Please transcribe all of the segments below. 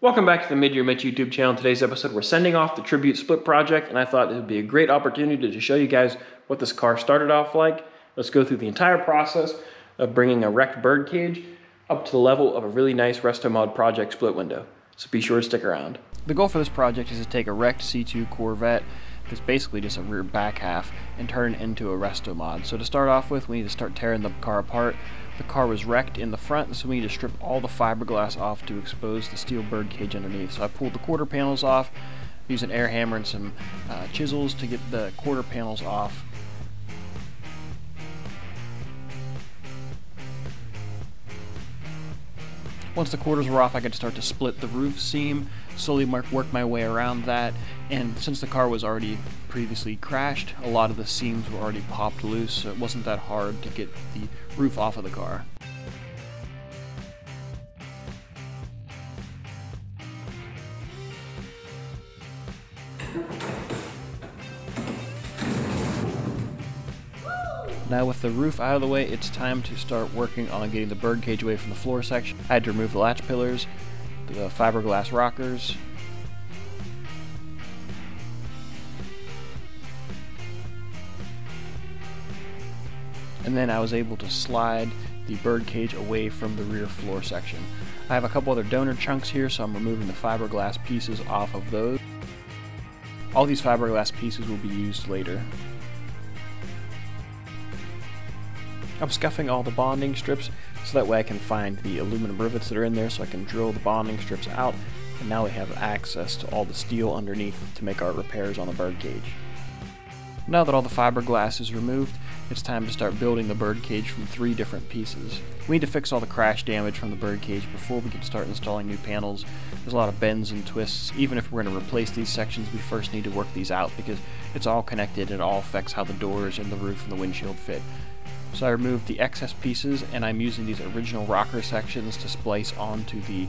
Welcome back to the Mid-Year Mitch YouTube channel. In today's episode, we're sending off the Tribute Split project, and I thought it would be a great opportunity to show you guys what this car started off like. Let's go through the entire process of bringing a wrecked birdcage up to the level of a really nice Restomod project split window. So be sure to stick around. The goal for this project is to take a wrecked C2 Corvette that's basically just a rear back half and turn it into a Restomod. So to start off with, we need to start tearing the car apart. The car was wrecked in the front, so we need to strip all the fiberglass off to expose the steel birdcage underneath. So I pulled the quarter panels off, used an air hammer and some chisels to get the quarter panels off. Once the quarters were off, I could start to split the roof seam, slowly work my way around that, and since the car was already previously crashed, a lot of the seams were already popped loose, so it wasn't that hard to get the roof off of the car. Now with the roof out of the way, it's time to start working on getting the birdcage away from the floor section. I had to remove the latch pillars, the fiberglass rockers, and then I was able to slide the birdcage away from the rear floor section. I have a couple other donor chunks here, so I'm removing the fiberglass pieces off of those. All these fiberglass pieces will be used later. I'm scuffing all the bonding strips so that way I can find the aluminum rivets that are in there so I can drill the bonding strips out, and now we have access to all the steel underneath to make our repairs on the birdcage. Now that all the fiberglass is removed, it's time to start building the birdcage from 3 different pieces. We need to fix all the crash damage from the birdcage before we can start installing new panels. There's a lot of bends and twists. Even if we're going to replace these sections, we first need to work these out because it's all connected and it all affects how the doors and the roof and the windshield fit. So I removed the excess pieces, and I'm using these original rocker sections to splice onto the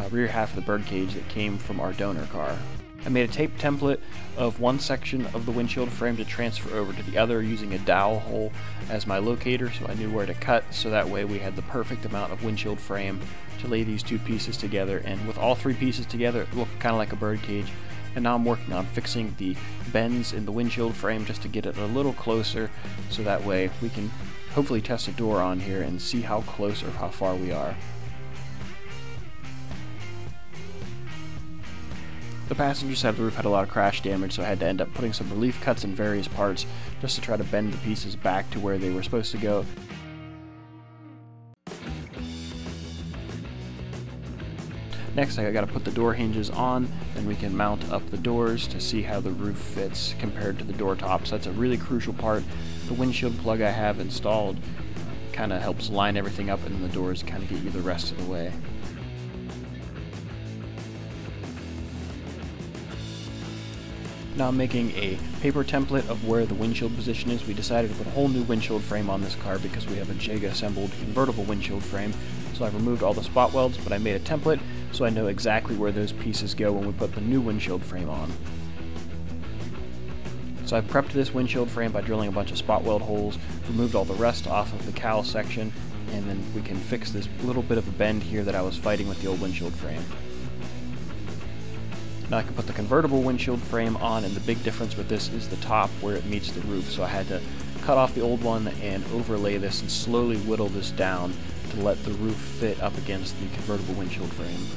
rear half of the birdcage that came from our donor car. I made a tape template of one section of the windshield frame to transfer over to the other using a dowel hole as my locator, so I knew where to cut, so that way we had the perfect amount of windshield frame to lay these 2 pieces together. And with all 3 pieces together, it looked kind of like a birdcage. And now I'm working on fixing the bends in the windshield frame just to get it a little closer, so that way we can hopefully test a door on here and see how close or how far we are. The passenger side of the roof had a lot of crash damage, so I had to end up putting some relief cuts in various parts just to try to bend the pieces back to where they were supposed to go. Next, I gotta put the door hinges on, and we can mount up the doors to see how the roof fits compared to the door tops. That's a really crucial part. The windshield plug I have installed kind of helps line everything up, and then the doors kind of get you the rest of the way. Now I'm making a paper template of where the windshield position is. We decided to put a whole new windshield frame on this car because we have a JEGA assembled convertible windshield frame. So I removed all the spot welds, but I made a template so I know exactly where those pieces go when we put the new windshield frame on. So I prepped this windshield frame by drilling a bunch of spot weld holes, removed all the rust off of the cowl section, and then we can fix this little bit of a bend here that I was fighting with the old windshield frame. Now I can put the convertible windshield frame on, and the big difference with this is the top where it meets the roof. So I had to cut off the old one and overlay this and slowly whittle this down to let the roof fit up against the convertible windshield frame.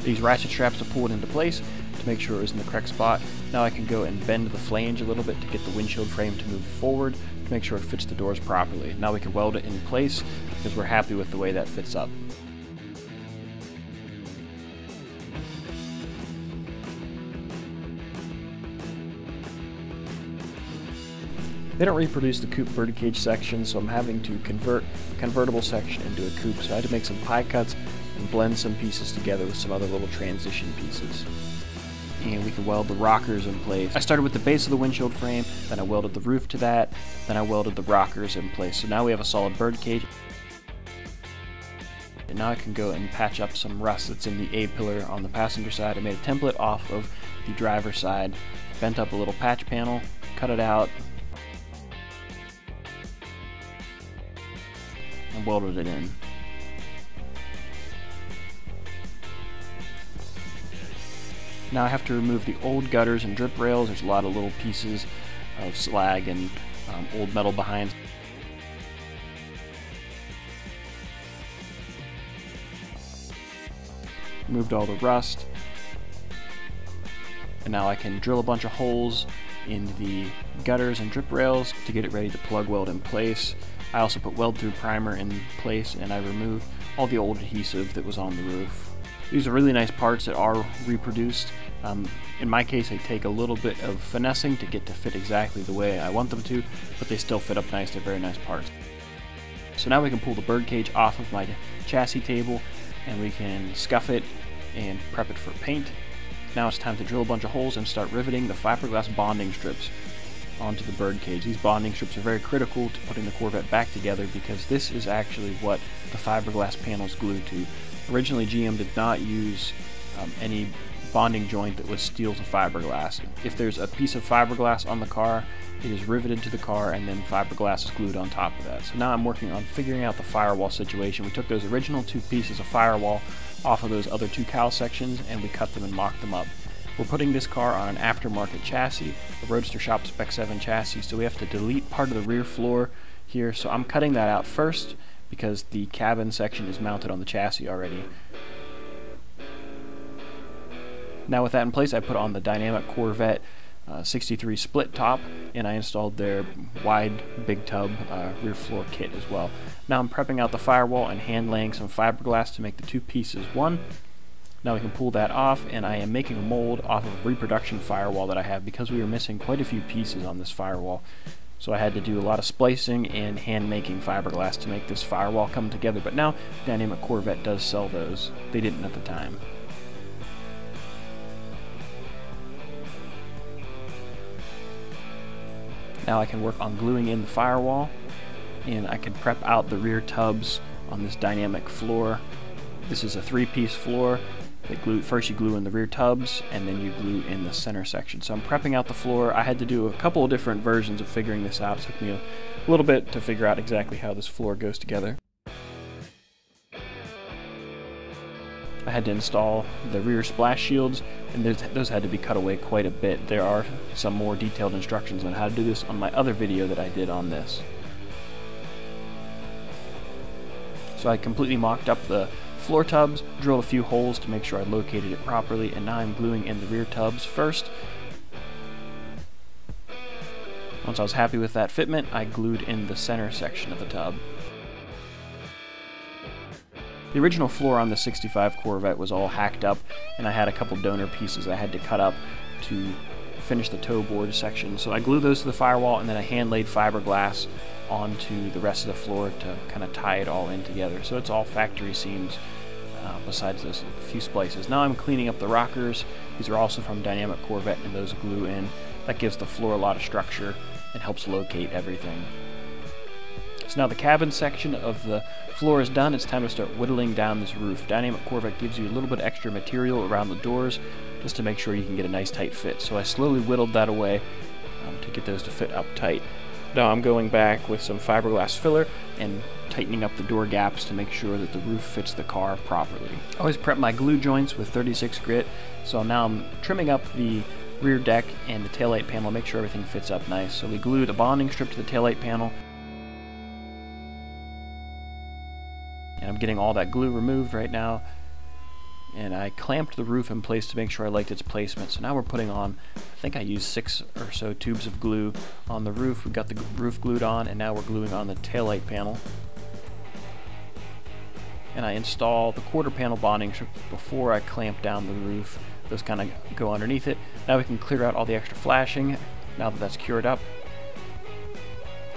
These ratchet straps to pull it into place to make sure it was in the correct spot. Now I can go and bend the flange a little bit to get the windshield frame to move forward to make sure it fits the doors properly. Now we can weld it in place because we're happy with the way that fits up. They don't reproduce the coupe birdcage section, so I'm having to convert the convertible section into a coupe. So I had to make some pie cuts and blend some pieces together with some other little transition pieces. And we can weld the rockers in place. I started with the base of the windshield frame, then I welded the roof to that, then I welded the rockers in place. So now we have a solid birdcage. And now I can go and patch up some rust that's in the A-pillar on the passenger side. I made a template off of the driver's side, bent up a little patch panel, cut it out, and welded it in. Now I have to remove the old gutters and drip rails. There's a lot of little pieces of slag and old metal behind. Removed all the rust. And now I can drill a bunch of holes in the gutters and drip rails to get it ready to plug weld in place. I also put weld through primer in place, and I removed all the old adhesive that was on the roof. These are really nice parts that are reproduced. In my case, they take a little bit of finessing to get to fit exactly the way I want them to, but they still fit up nice. They're very nice parts. So now we can pull the birdcage off of my chassis table, and we can scuff it and prep it for paint. Now it's time to drill a bunch of holes and start riveting the fiberglass bonding strips onto the birdcage. These bonding strips are very critical to putting the Corvette back together because this is actually what the fiberglass panels glue to. Originally, GM did not use any bonding joint that was steel to fiberglass. If there's a piece of fiberglass on the car, it is riveted to the car and then fiberglass is glued on top of that. So now I'm working on figuring out the firewall situation. We took those original 2 pieces of firewall off of those other 2 cowl sections and we cut them and mocked them up. We're putting this car on an aftermarket chassis, a Roadster Shop Spec 7 chassis, so we have to delete part of the rear floor here. So I'm cutting that out first because the cabin section is mounted on the chassis already. Now with that in place, I put on the dynamic Corvette 63 split top, and I installed their wide big tub rear floor kit as well. Now I'm prepping out the firewall and hand laying some fiberglass to make the 2 pieces one. Now we can pull that off, and I am making a mold off of a reproduction firewall that I have because we were missing quite a few pieces on this firewall. So I had to do a lot of splicing and hand making fiberglass to make this firewall come together, but now Dynamic Corvette does sell those. They didn't at the time. Now I can work on gluing in the firewall, and I can prep out the rear tubs on this dynamic floor. This is a 3-piece floor. First you glue in the rear tubs, and then you glue in the center section. So I'm prepping out the floor. I had to do a couple of different versions of figuring this out. It took me a little bit to figure out exactly how this floor goes together. I had to install the rear splash shields, and those had to be cut away quite a bit. There are some more detailed instructions on how to do this on my other video that I did on this. So I completely mocked up the floor tubs, drilled a few holes to make sure I located it properly, and now I'm gluing in the rear tubs first. Once I was happy with that fitment, I glued in the center section of the tub. The original floor on the 65 Corvette was all hacked up, and I had a couple donor pieces I had to cut up to finish the toe board section. So I glued those to the firewall, and then I hand laid fiberglass onto the rest of the floor to kind of tie it all in together. So it's all factory seams besides those few splices. Now I'm cleaning up the rockers. These are also from Dynamic Corvette, and those glue in. That gives the floor a lot of structure and helps locate everything. So now the cabin section of the floor is done. It's time to start whittling down this roof. Dynamic Corvette gives you a little bit extra material around the doors just to make sure you can get a nice tight fit. So I slowly whittled that away to get those to fit up tight. Now I'm going back with some fiberglass filler and tightening up the door gaps to make sure that the roof fits the car properly. I always prep my glue joints with 36 grit, so now I'm trimming up the rear deck and the taillight panel, make sure everything fits up nice. So we glued a bonding strip to the taillight panel, and I'm getting all that glue removed right now, and I clamped the roof in place to make sure I liked its placement. So now we're putting on, I think I used 6 or so tubes of glue on the roof. We've got the roof glued on, and now we're gluing on the taillight panel. And I install the quarter panel bonding strip before I clamp down the roof. Those kind of go underneath it. Now we can clear out all the extra flashing now that that's cured up.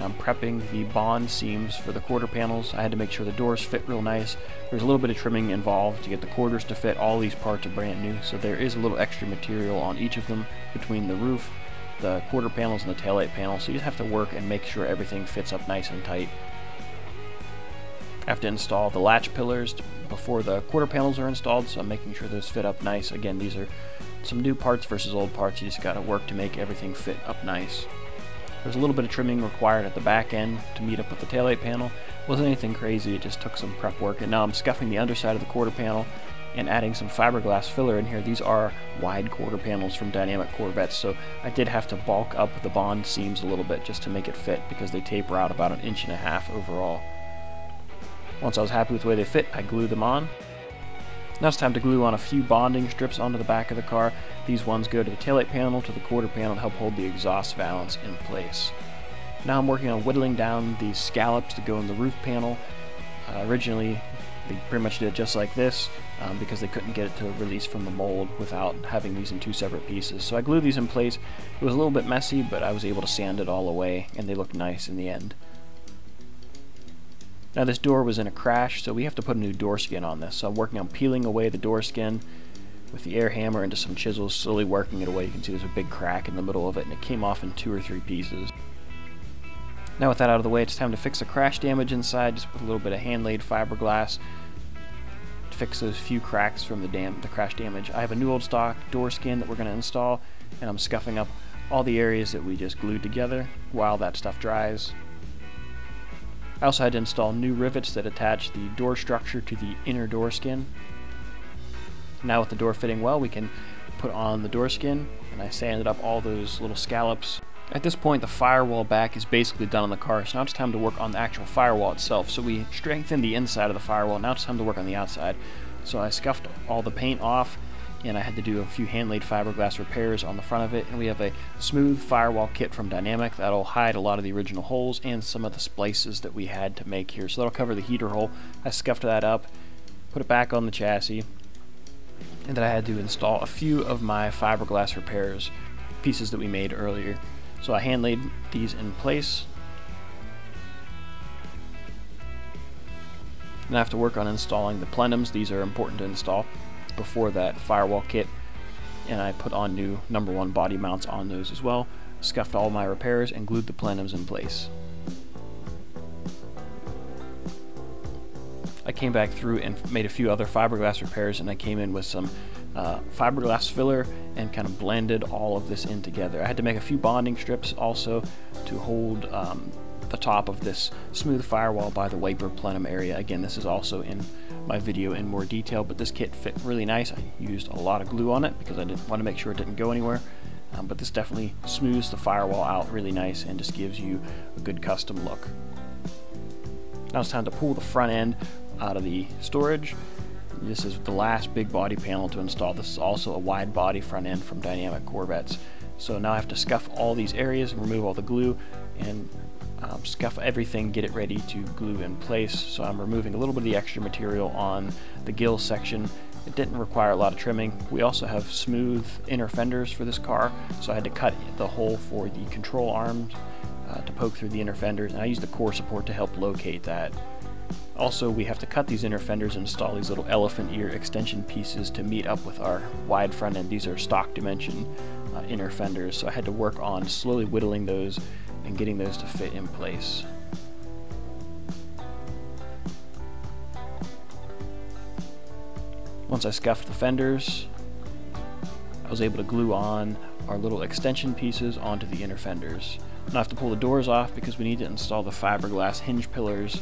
I'm prepping the bond seams for the quarter panels. I had to make sure the doors fit real nice. There's a little bit of trimming involved to get the quarters to fit. All these parts are brand new, so there is a little extra material on each of them between the roof, the quarter panels, and the taillight panel, so you just have to work and make sure everything fits up nice and tight. I have to install the latch pillars before the quarter panels are installed, so I'm making sure those fit up nice. Again, these are some new parts versus old parts. You just got to work to make everything fit up nice. There's a little bit of trimming required at the back end to meet up with the taillight panel. It wasn't anything crazy, it just took some prep work. And now I'm scuffing the underside of the quarter panel and adding some fiberglass filler in here. These are wide quarter panels from Dynamic Corvettes, so I did have to bulk up the bond seams a little bit just to make it fit, because they taper out about 1.5 inches overall. Once I was happy with the way they fit, I glued them on. Now it's time to glue on a few bonding strips onto the back of the car. These ones go to the taillight panel, to the quarter panel, to help hold the exhaust valves in place. Now I'm working on whittling down these scallops to go in the roof panel. Originally, they pretty much did it just like this because they couldn't get it to release from the mold without having these in two separate pieces. So I glued these in place. It was a little bit messy, but I was able to sand it all away, and they looked nice in the end. Now this door was in a crash, so we have to put a new door skin on this. So I'm working on peeling away the door skin with the air hammer into some chisels, slowly working it away. You can see there's a big crack in the middle of it, and it came off in 2 or 3 pieces. Now with that out of the way, it's time to fix the crash damage inside, just with a little bit of hand-laid fiberglass to fix those few cracks from the crash damage. I have a new old stock door skin that we're going to install, and I'm scuffing up all the areas that we just glued together while that stuff dries. I also had to install new rivets that attach the door structure to the inner door skin. Now with the door fitting well, we can put on the door skin, and I sanded up all those little scallops. At this point, the firewall back is basically done on the car, so now it's time to work on the actual firewall itself. So we strengthened the inside of the firewall, now it's time to work on the outside. So I scuffed all the paint off, and I had to do a few hand-laid fiberglass repairs on the front of it, and we have a smooth firewall kit from Dynamic that'll hide a lot of the original holes and some of the splices that we had to make here. So that'll cover the heater hole. I scuffed that up, put it back on the chassis, and then I had to install a few of my fiberglass repairs, pieces that we made earlier. So I hand-laid these in place. And I have to work on installing the plenums. These are important to install before that firewall kit, and I put on new #1 body mounts on those as well, scuffed all my repairs, and glued the plenums in place. I came back through and made a few other fiberglass repairs, and I came in with some fiberglass filler and kind of blended all of this in together. I had to make a few bonding strips also to hold the top of this smooth firewall by the wiper plenum area. Again, this is also in my video in more detail, but this kit fit really nice. I used a lot of glue on it because I didn't want to make sure it didn't go anywhere, but this definitely smooths the firewall out really nice and just gives you a good custom look. Now it's time to pull the front end out of the storage. This is the last big body panel to install. This is also a wide body front end from Dynamic Corvettes. So now I have to scuff all these areas and remove all the glue and scuff everything, get it ready to glue in place. So I'm removing a little bit of the extra material on the gill section. It didn't require a lot of trimming. We also have smooth inner fenders for this car, so I had to cut the hole for the control arms to poke through the inner fenders, and I used the core support to help locate that. Also, we have to cut these inner fenders and install these little elephant ear extension pieces to meet up with our wide front end. These are stock dimension inner fenders, so I had to work on slowly whittling those and getting those to fit in place. Once I scuffed the fenders, I was able to glue on our little extension pieces onto the inner fenders. Now I have to pull the doors off because we need to install the fiberglass hinge pillars.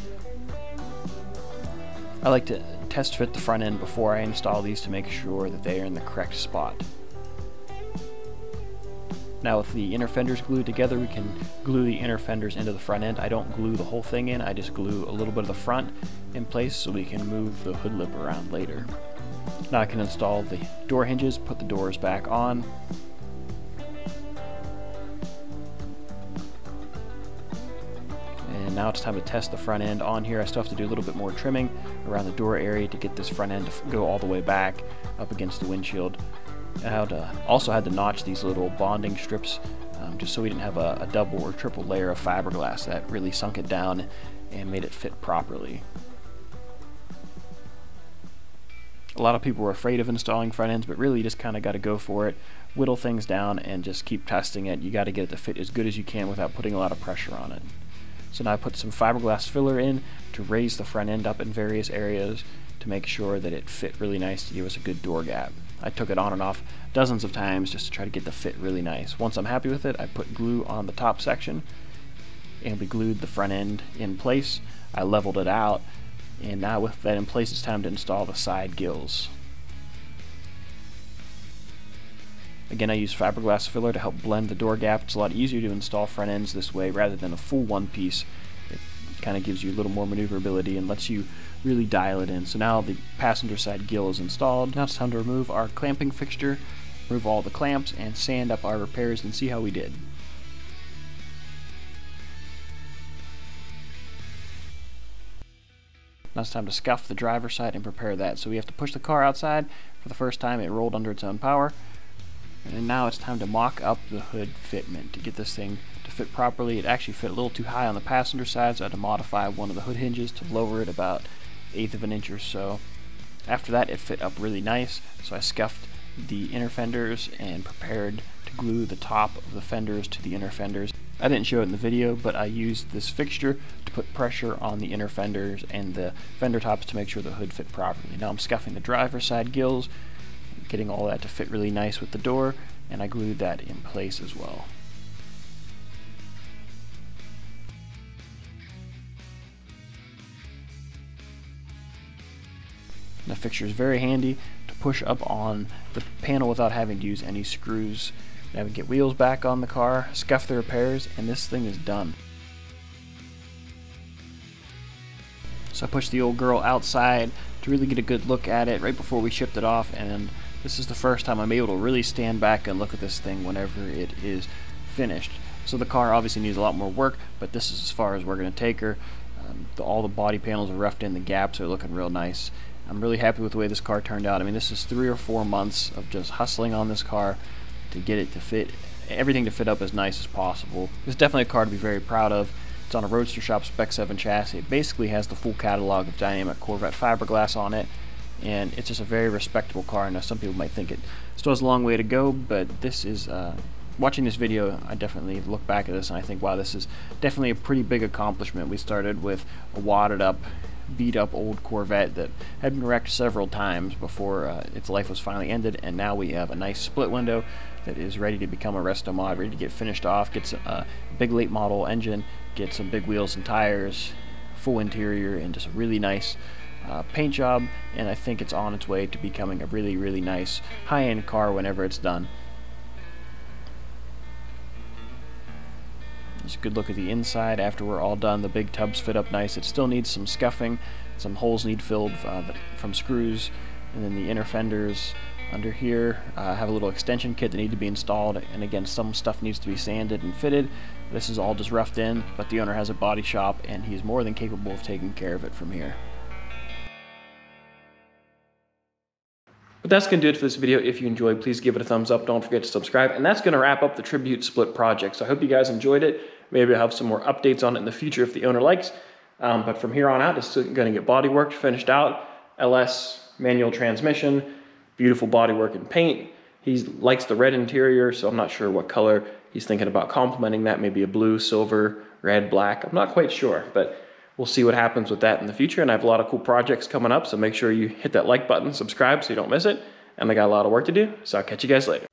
I like to test fit the front end before I install these to make sure that they are in the correct spot. Now with the inner fenders glued together, we can glue the inner fenders into the front end. I don't glue the whole thing in, I just glue a little bit of the front in place so we can move the hood lip around later. Now I can install the door hinges, put the doors back on. And now it's time to test the front end on here. I still have to do a little bit more trimming around the door area to get this front end to go all the way back up against the windshield. I also had to notch these little bonding strips just so we didn't have a double or triple layer of fiberglass that really sunk it down and made it fit properly. A lot of people were afraid of installing front ends, but really you just kind of got to go for it, whittle things down, and just keep testing it. You got to get it to fit as good as you can without putting a lot of pressure on it. So now I put some fiberglass filler in to raise the front end up in various areas to make sure that it fit really nice to give us a good door gap. I took it on and off dozens of times just to try to get the fit really nice. Once I'm happy with it, I put glue on the top section, and we glued the front end in place. I leveled it out, and now with that in place, it's time to install the side gills. Again, I use fiberglass filler to help blend the door gap. It's a lot easier to install front ends this way rather than a full one piece. It kind of gives you a little more maneuverability and lets you really dial it in. So now the passenger side gill is installed. Now it's time to remove our clamping fixture, remove all the clamps, and sand up our repairs and see how we did. Now it's time to scuff the driver's side and prepare that. So we have to push the car outside. For the first time it rolled under its own power. And now it's time to mock up the hood fitment to get this thing to fit properly. It actually fit a little too high on the passenger side, so I had to modify one of the hood hinges to lower it about 1/8 of an inch or so. After that it fit up really nice, so I scuffed the inner fenders and prepared to glue the top of the fenders to the inner fenders. I didn't show it in the video, but I used this fixture to put pressure on the inner fenders and the fender tops to make sure the hood fit properly. Now I'm scuffing the driver's side gills, getting all that to fit really nice with the door, and I glued that in place as well. The fixture is very handy to push up on the panel without having to use any screws. Now we get wheels back on the car, scuff the repairs, and this thing is done. So I pushed the old girl outside to really get a good look at it right before we shipped it off, and this is the first time I'm able to really stand back and look at this thing whenever it is finished. So the car obviously needs a lot more work, but this is as far as we're going to take her. All the body panels are roughed in, the gaps are looking real nice. I'm really happy with the way this car turned out. I mean, this is 3 or 4 months of just hustling on this car to get it to fit, everything to fit up as nice as possible. It's definitely a car to be very proud of. It's on a Roadster Shop Spec 7 chassis. It basically has the full catalog of dynamic Corvette fiberglass on it, and it's just a very respectable car. Now some people might think it still has a long way to go, but this is, watching this video, I definitely look back at this and I think, wow, this is definitely a pretty big accomplishment. We started with a wadded up, beat up old Corvette that had been wrecked several times before its life was finally ended, and now we have a nice split window that is ready to become a Restomod, ready to get finished off, gets a big late model engine, get some big wheels and tires, full interior, and just a really nice paint job, and I think it's on its way to becoming a really, really nice high-end car whenever it's done. Just a good look at the inside after we're all done. The big tubs fit up nice. It still needs some scuffing. Some holes need filled from screws. And then the inner fenders under here have a little extension kit that need to be installed. And again, some stuff needs to be sanded and fitted. This is all just roughed in, but the owner has a body shop and he's more than capable of taking care of it from here. But that's going to do it for this video. If you enjoyed, please give it a thumbs up. Don't forget to subscribe. And that's going to wrap up the Tribute Split project. So I hope you guys enjoyed it. Maybe I'll have some more updates on it in the future if the owner likes. But from here on out, it's going to get body worked, finished out. LS manual transmission, beautiful bodywork and paint. He likes the red interior, so I'm not sure what color he's thinking about complementing that. Maybe a blue, silver, red, black. I'm not quite sure, but we'll see what happens with that in the future. And I have a lot of cool projects coming up, so make sure you hit that like button, subscribe so you don't miss it. And I got a lot of work to do, so I'll catch you guys later.